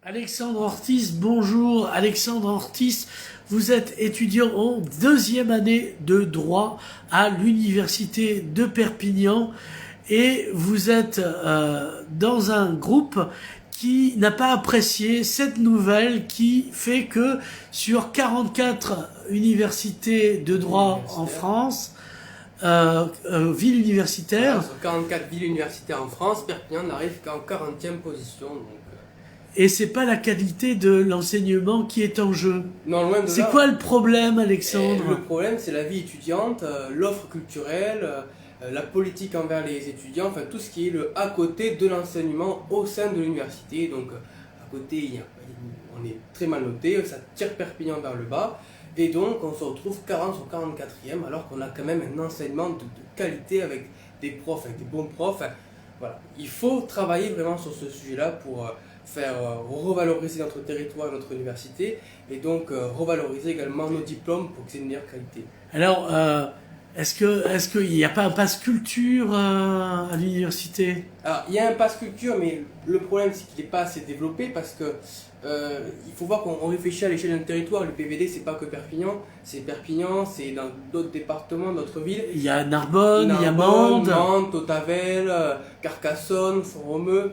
Alexandre Ortiz, bonjour. Alexandre Ortiz, vous êtes étudiant en deuxième année de droit à l'université de Perpignan et vous êtes dans un groupe qui n'a pas apprécié cette nouvelle qui fait que sur 44 universités de droit en France, villes universitaires. Sur 44 villes universitaires en France, Perpignan n'arrive qu'en 40e position. Et c'est pas la qualité de l'enseignement qui est en jeu. Non, loin de là. C'est quoi le problème, Alexandre? Le problème, c'est la vie étudiante, l'offre culturelle, la politique envers les étudiants, enfin tout ce qui est le à côté de l'enseignement au sein de l'université. Donc à côté, on est très mal noté, ça tire Perpignan vers le bas. Et donc on se retrouve 40 sur 44e alors qu'on a quand même un enseignement de qualité avec des profs, avec des bons profs. Voilà. Il faut travailler vraiment sur ce sujet-là pour faire revaloriser notre territoire, notre université, et donc revaloriser également nos diplômes pour que c'est une meilleure qualité. Alors, est-ce qu'il n'y a pas un pass culture à l'université? Alors, il y a un pass culture, mais le problème c'est qu'il n'est pas assez développé parce que il faut voir qu'on réfléchit à l'échelle d'un territoire. Le PVD, c'est pas que Perpignan, c'est dans d'autres départements, d'autres villes. Il y a Narbonne, il y a Mende. Mende, Tavel, Carcassonne, Font-Romeu.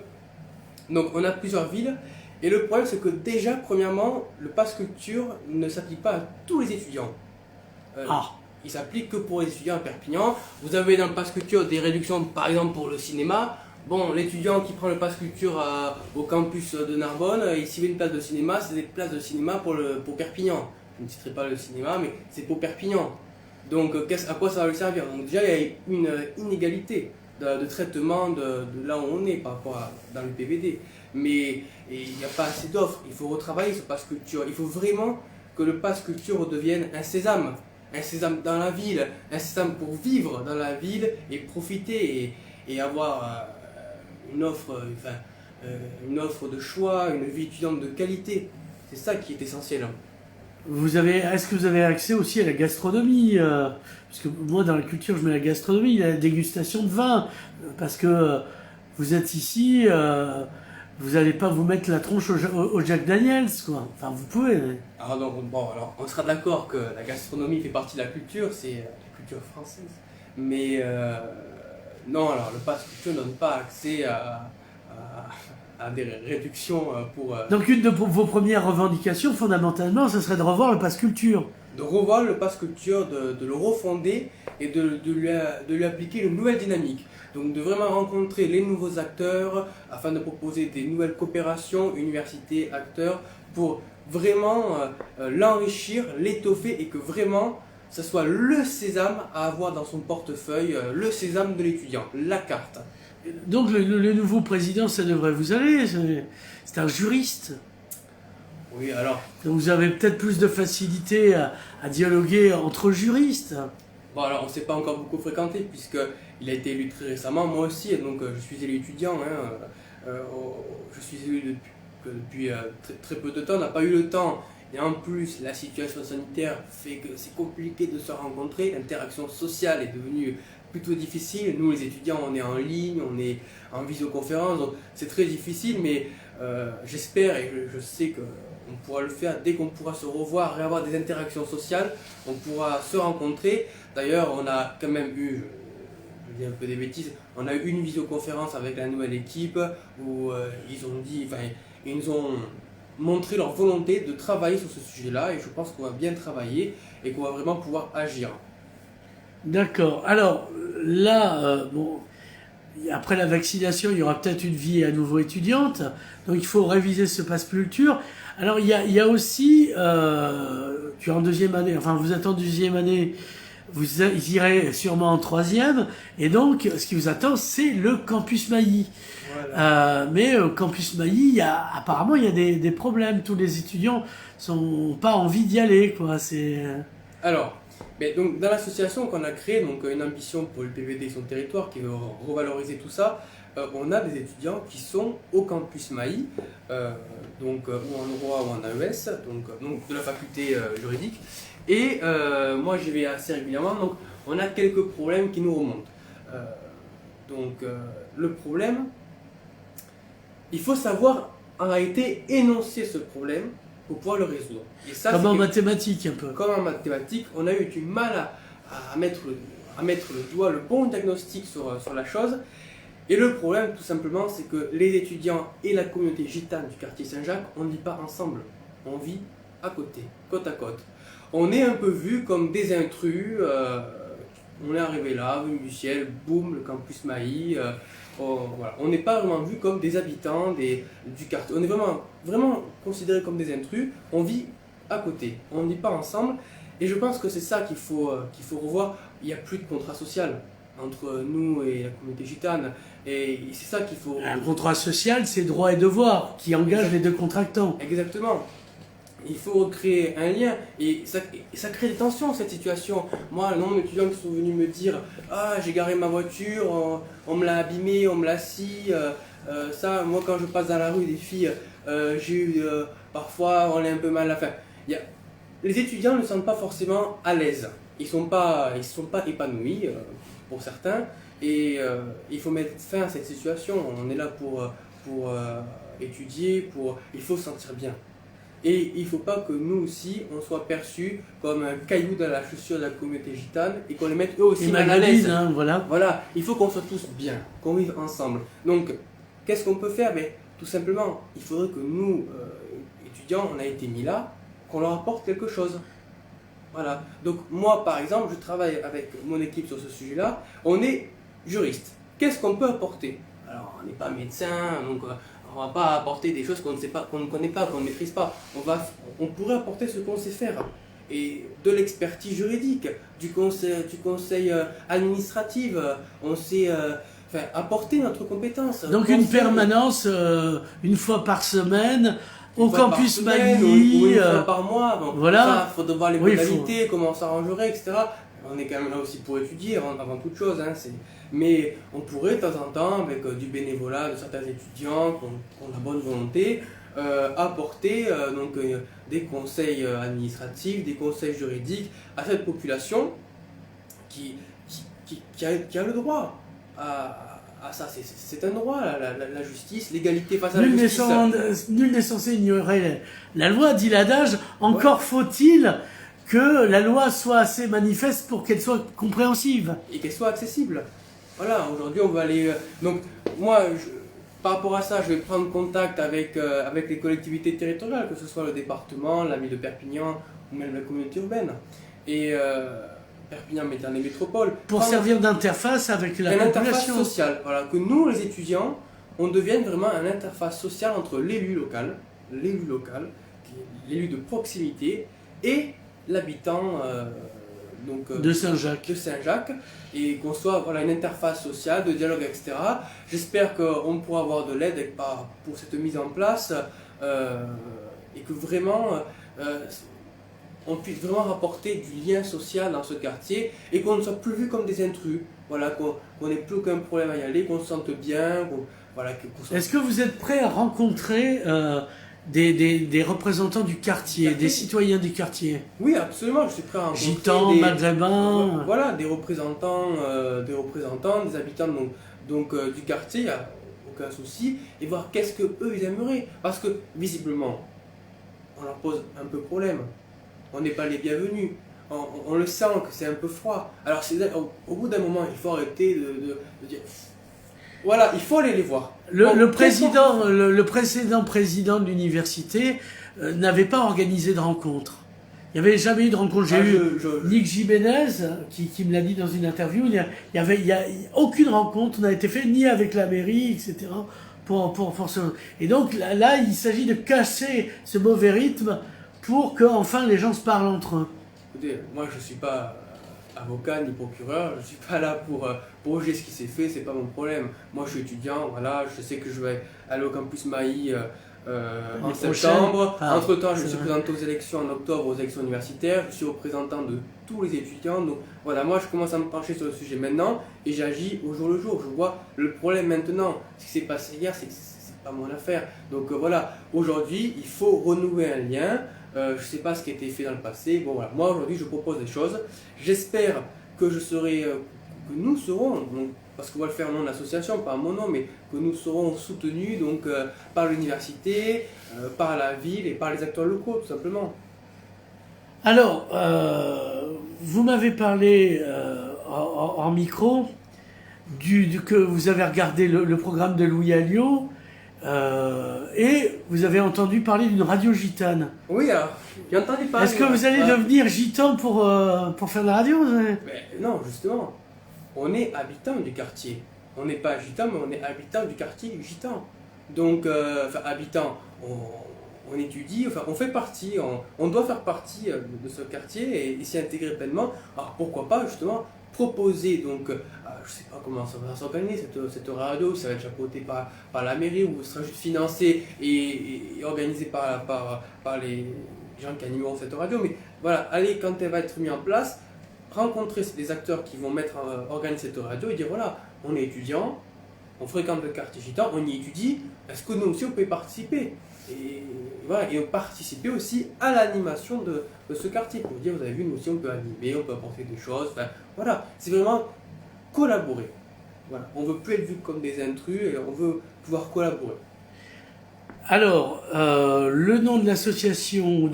Donc on a plusieurs villes, et le problème c'est que déjà, premièrement, le pass culture ne s'applique pas à tous les étudiants. Il s'applique que pour les étudiants à Perpignan. Vous avez dans le pass culture des réductions, par exemple pour le cinéma. Bon, l'étudiant qui prend le pass culture au campus de Narbonne, s'il veut une place de cinéma, c'est des places de cinéma pour Perpignan. Je ne citerai pas le cinéma, mais c'est pour Perpignan. Donc à quoi ça va lui servir? Donc déjà, il y a une inégalité de traitement de là où on est par rapport dans le PVD. Mais il n'y a pas assez d'offres, il faut retravailler ce pass culture. Il faut vraiment que le pass culture redevienne un sésame dans la ville, un sésame pour vivre dans la ville et profiter et avoir une offre de choix, une vie étudiante de qualité. C'est ça qui est essentiel. Est-ce que vous avez accès aussi à la gastronomie? Parce que moi, dans la culture, je mets la gastronomie, la dégustation de vin. Parce que vous êtes ici, vous n'allez pas vous mettre la tronche au Jack Daniels, quoi. Enfin, vous pouvez. Alors on sera d'accord que la gastronomie fait partie de la culture, c'est la culture française. Mais non, alors le pass culture ne donne pas accès à des réductions pour... Donc une de vos premières revendications, fondamentalement, ce serait de revoir le pass culture. De revoir le pass culture, de le refonder et de lui appliquer une nouvelle dynamique. Donc de vraiment rencontrer les nouveaux acteurs afin de proposer des nouvelles coopérations, universités, acteurs, pour vraiment l'enrichir, l'étoffer et que vraiment ce soit le sésame à avoir dans son portefeuille, le sésame de l'étudiant, la carte. Donc le nouveau président, ça devrait vous aller, c'est un juriste. Oui, alors... Donc vous avez peut-être plus de facilité à dialoguer entre juristes. Bon, alors on ne s'est pas encore beaucoup fréquenté puisqu'il a été élu très récemment, moi aussi, donc je suis élu étudiant. Je suis élu depuis très peu de temps, on n'a pas eu le temps. Et en plus, la situation sanitaire fait que c'est compliqué de se rencontrer, l'interaction sociale est devenue plutôt difficile. Nous, les étudiants, on est en ligne, on est en visioconférence, donc c'est très difficile, mais j'espère et je sais qu'on pourra le faire dès qu'on pourra se revoir et avoir des interactions sociales, on pourra se rencontrer. D'ailleurs, on a quand même eu, je dis un peu des bêtises, on a eu une visioconférence avec la nouvelle équipe où ils nous ont montré leur volonté de travailler sur ce sujet-là, et je pense qu'on va bien travailler et qu'on va vraiment pouvoir agir. D'accord. Alors là, après la vaccination, il y aura peut-être une vie à nouveau étudiante, donc il faut réviser ce pass culture. Alors il y a aussi, tu es en deuxième année, enfin vous êtes en deuxième année, vous irez sûrement en troisième, et donc ce qui vous attend, c'est le campus Mailly. Voilà. Mais au campus Mailly, apparemment il y a des problèmes. Tous les étudiants n'ont pas envie d'y aller, quoi. Alors, mais donc, dans l'association qu'on a créée, donc une ambition pour le PVD et son territoire qui veut revaloriser tout ça, on a des étudiants qui sont au campus Mailly, ou en droit ou en AES, donc de la faculté juridique. Et moi j'y vais assez régulièrement, donc on a quelques problèmes qui nous remontent. Le problème, il faut savoir en réalité énoncer ce problème pour pouvoir le résoudre. Et ça, comme en mathématiques un peu. Comme en mathématiques, on a eu du mal à mettre le doigt, le bon diagnostic sur la chose. Et le problème, tout simplement, c'est que les étudiants et la communauté gitane du quartier Saint-Jacques, on ne vit pas ensemble. On vit à côté, côte à côte. On est un peu vu comme des intrus. On est arrivé là, venu du ciel, boum, le campus Maï. Voilà. On n'est pas vraiment vu comme des habitants du quartier. On est vraiment considérés comme des intrus. On vit à côté, on ne vit pas ensemble. Et je pense que c'est ça qu'il faut revoir. Il n'y a plus de contrat social entre nous et la communauté gitane. Et c'est ça qu'il faut... Un contrat social, c'est droit et devoir qui engage les deux contractants. Exactement. Il faut créer un lien et ça crée des tensions cette situation. Moi, le nombre d'étudiants qui sont venus me dire « Ah, j'ai garé ma voiture, on me l'a abîmée, on me l'a scie. Ça, moi quand je passe dans la rue, des filles, j'ai eu parfois on est un peu mal à la fin. » Les étudiants ne se sentent pas forcément à l'aise. Ils sont pas épanouis pour certains et il faut mettre fin à cette situation. On est là pour étudier, il faut se sentir bien. Et il ne faut pas que nous aussi, on soit perçus comme un caillou dans la chaussure de la communauté gitane et qu'on les mette eux aussi mal à l'aise. Hein, voilà. Voilà, il faut qu'on soit tous bien, qu'on vive ensemble. Donc, qu'est-ce qu'on peut faire? Tout simplement, il faudrait que nous, étudiants, on a été mis là, qu'on leur apporte quelque chose. Voilà. Donc, moi, par exemple, je travaille avec mon équipe sur ce sujet-là. On est juriste. Qu'est-ce qu'on peut apporter? Alors, on n'est pas médecin, donc... on ne va pas apporter des choses qu'on ne sait pas, qu'on ne connaît pas, qu'on ne maîtrise pas. On pourrait apporter ce qu'on sait faire. Et de l'expertise juridique, du conseil administratif, on sait apporter notre compétence. Donc une permanence une fois par semaine au campus Maï. Ou une fois par mois. Bon, voilà. Il faut voir les modalités, comment on s'arrangerait, etc. On est quand même là aussi pour étudier avant toute chose. Mais on pourrait de temps en temps, avec du bénévolat de certains étudiants qui ont la bonne volonté, apporter des conseils administratifs, des conseils juridiques à cette population qui a le droit à ça. C'est un droit, la justice, l'égalité face à la justice. Nul n'est censé ignorer la loi, dit l'adage. Encore faut-il que la loi soit assez manifeste pour qu'elle soit compréhensive. Et qu'elle soit accessible. Voilà, aujourd'hui on va aller... Donc moi, par rapport à ça, je vais prendre contact avec les collectivités territoriales, que ce soit le département, la ville de Perpignan ou même la communauté urbaine. Et Perpignan étant les métropoles. Pour servir d'interface avec la population. Une interface sociale. Voilà, que nous, les étudiants, on devienne vraiment une interface sociale entre l'élu local, l'élu de proximité, et l'habitant de Saint-Jacques. Et qu'on soit une interface sociale, de dialogue, etc. J'espère qu'on pourra avoir de l'aide pour cette mise en place et que vraiment on puisse vraiment rapporter du lien social dans ce quartier et qu'on ne soit plus vu comme des intrus, voilà, qu'on n'ait plus aucun problème à y aller, qu'on se sente bien. Est-ce que vous êtes prêt à rencontrer des représentants du quartier, des citoyens du quartier? Oui, absolument, je suis prêt à rencontrer gitans, maghrébins. Voilà, des représentants, des habitants du quartier, il n'y a aucun souci, et voir qu'est-ce qu'eux ils aimeraient. Parce que visiblement, on leur pose un peu problème. On n'est pas les bienvenus. On le sent que c'est un peu froid. Alors au bout d'un moment, il faut arrêter de dire... Voilà, il faut aller les voir. Le précédent président de l'université n'avait pas organisé de rencontre. Il n'y avait jamais eu de rencontre. J'ai eu Nick Jiménez qui me l'a dit dans une interview. Il y a aucune rencontre n'a été faite ni avec la mairie, etc. Pour ce... Et donc là, il s'agit de casser ce mauvais rythme pour que enfin les gens se parlent entre eux. Écoutez, moi je ne suis pas avocat ni procureur, je ne suis pas là pour juger ce qui s'est fait, c'est pas mon problème. Moi je suis étudiant, voilà, je sais que je vais aller au campus Maï en septembre. Entre temps, je me suis présenté aux élections en octobre, aux élections universitaires, je suis représentant de tous les étudiants. Donc voilà, moi je commence à me pencher sur le sujet maintenant et j'agis au jour le jour. Je vois le problème maintenant. Ce qui s'est passé hier, c'est pas mon affaire. Donc voilà, aujourd'hui il faut renouer un lien. Je ne sais pas ce qui a été fait dans le passé. Bon voilà, moi aujourd'hui je propose des choses. J'espère que je serai que nous serons, donc, parce qu'on va le faire en nom de l'association, pas en mon nom, mais que nous serons soutenus donc, par l'université, par la ville et par les acteurs locaux, tout simplement. Alors, vous m'avez parlé en micro que vous avez regardé le programme de Louis Alliot et vous avez entendu parler d'une radio gitane. Oui, alors, j'ai entendu parler. Est-ce que vous allez devenir gitan pour faire de la radio? Mais non, justement, on est habitant du quartier. On n'est pas gitan, mais on est habitant du quartier gitan. Donc, enfin, habitant, on étudie, enfin, on fait partie, on doit faire partie de ce quartier et s'y intégrer pleinement. Alors, pourquoi pas, justement, proposer, donc, je sais pas comment ça va s'organiser, cette radio, ça va être chapeauté par la mairie ou ça sera juste financé et organisé par les gens qui animeront cette radio. Mais voilà, allez, quand elle va être mise en place, rencontrer des acteurs qui vont organiser cette radio et dire voilà, on est étudiant, on fréquente le quartier gitan, on y étudie, est-ce que nous aussi on peut y participer? Et voilà, et participer aussi à l'animation de ce quartier pour dire vous avez vu, nous aussi on peut animer, on peut apporter des choses, enfin voilà, c'est vraiment collaborer. Voilà, on veut plus être vu comme des intrus et on veut pouvoir collaborer. Alors, le nom de l'association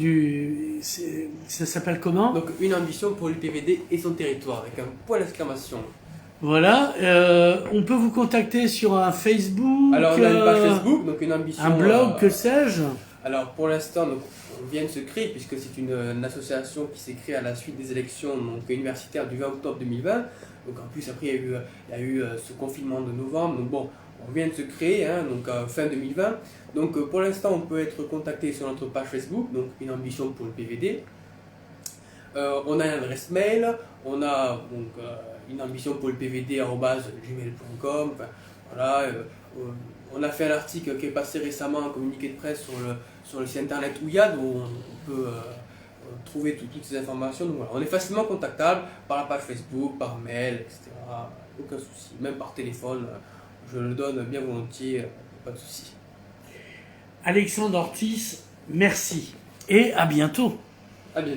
ça s'appelle comment? Donc une ambition pour l'UPVD et son territoire avec un point d'exclamation. Voilà, on peut vous contacter sur un Facebook. Alors on a une page Facebook, donc une ambition. Un blog, que sais-je? Alors pour l'instant, on vient de se créer puisque c'est une association qui s'est créée à la suite des élections universitaires du 20 octobre 2020. Donc en plus après il y a eu ce confinement de novembre. Donc bon, on vient de se créer, hein, donc fin 2020. Donc pour l'instant on peut être contacté sur notre page Facebook, donc une ambition pour le PVD. On a une adresse mail, on a donc une ambition pour le pvd@gmail.com. Enfin, voilà, on a fait un article qui est passé récemment, un communiqué de presse sur le site internet Ouyad où on peut trouver toutes ces informations. Donc, voilà, on est facilement contactable par la page Facebook, par mail, etc. Aucun souci, même par téléphone, je le donne bien volontiers, pas de souci. Alexandre Ortiz, merci et à bientôt. À bientôt.